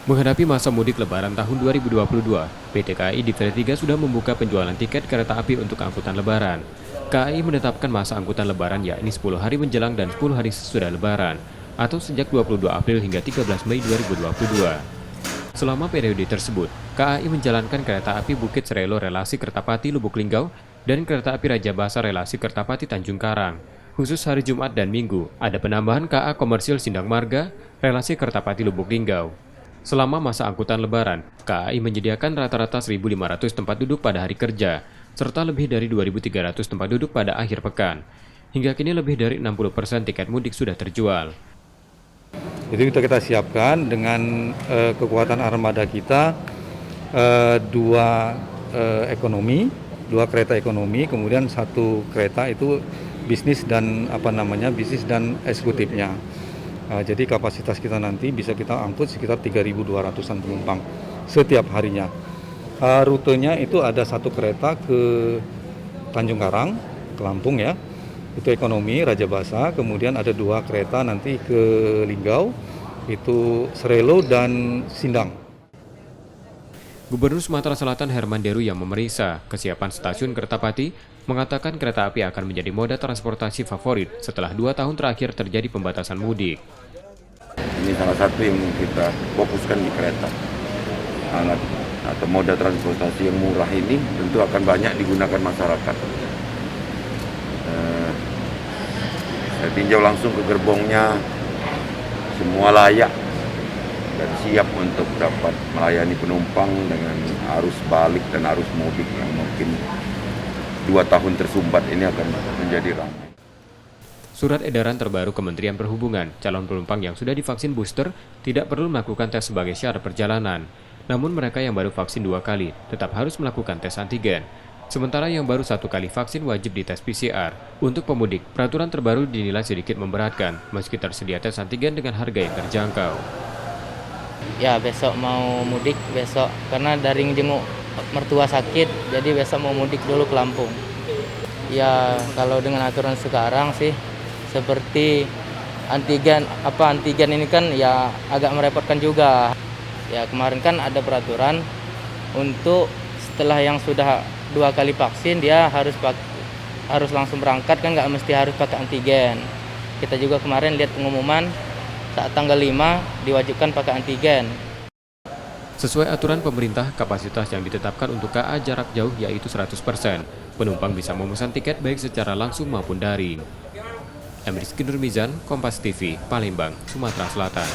Menghadapi masa mudik Lebaran tahun 2022, PT KAI Diveri 3 sudah membuka penjualan tiket kereta api untuk angkutan Lebaran. KAI menetapkan masa angkutan Lebaran yakni 10 hari menjelang dan 10 hari sesudah Lebaran, atau sejak 22 April hingga 13 Mei 2022. Selama periode tersebut, KAI menjalankan kereta api Bukit Serelo relasi Kertapati Lubuk Linggau dan kereta api Raja Basa relasi Kertapati Tanjung Karang. Khusus hari Jumat dan Minggu, ada penambahan KA Komersil Sindang Marga relasi Kertapati Lubuk Linggau. Selama masa angkutan Lebaran, KAI menyediakan rata-rata 1.500 tempat duduk pada hari kerja, serta lebih dari 2.300 tempat duduk pada akhir pekan. Hingga kini lebih dari 60% tiket mudik sudah terjual. Itu kita siapkan dengan kekuatan armada kita, dua kereta ekonomi, kemudian satu kereta itu bisnis dan bisnis dan eksekutifnya. Jadi kapasitas kita nanti bisa kita angkut sekitar 3.200-an penumpang setiap harinya. Rutenya itu ada satu kereta ke Tanjung Karang, ke Lampung ya, itu ekonomi Raja Basa, kemudian ada dua kereta nanti ke Linggau, itu Serelo dan Sindang. Gubernur Sumatera Selatan Herman Deru yang memeriksa kesiapan stasiun Kertapati mengatakan kereta api akan menjadi moda transportasi favorit setelah 2 tahun terakhir terjadi pembatasan mudik. Ini salah satu yang kita fokuskan di kereta. Atau moda transportasi yang murah ini tentu akan banyak digunakan masyarakat. Saya tinjau langsung ke gerbongnya, semua layak dan siap untuk dapat melayani penumpang dengan arus balik dan arus mudik yang mungkin 2 tahun tersumbat ini akan menjadi ramai. Surat edaran terbaru Kementerian Perhubungan, calon penumpang yang sudah divaksin booster tidak perlu melakukan tes sebagai syarat perjalanan. Namun mereka yang baru vaksin 2 kali tetap harus melakukan tes antigen. Sementara yang baru 1 kali vaksin wajib dites PCR. Untuk pemudik, peraturan terbaru dinilai sedikit memberatkan meski tersedia tes antigen dengan harga yang terjangkau. Ya besok mau mudik besok karena daring jenguk mertua sakit, jadi besok mau mudik dulu ke Lampung. Ya kalau dengan aturan sekarang sih seperti antigen ini kan ya agak merepotkan juga. Ya kemarin kan ada peraturan untuk setelah yang sudah 2 kali vaksin dia harus langsung berangkat, kan nggak mesti harus pakai antigen. Kita juga kemarin lihat pengumuman saat tanggal 5 diwajibkan pakai antigen. Sesuai aturan pemerintah, kapasitas yang ditetapkan untuk KA jarak jauh yaitu 100%. Penumpang bisa memesan tiket baik secara langsung maupun daring. Emriski Nurmizan, Kompas TV, Palembang, Sumatera Selatan.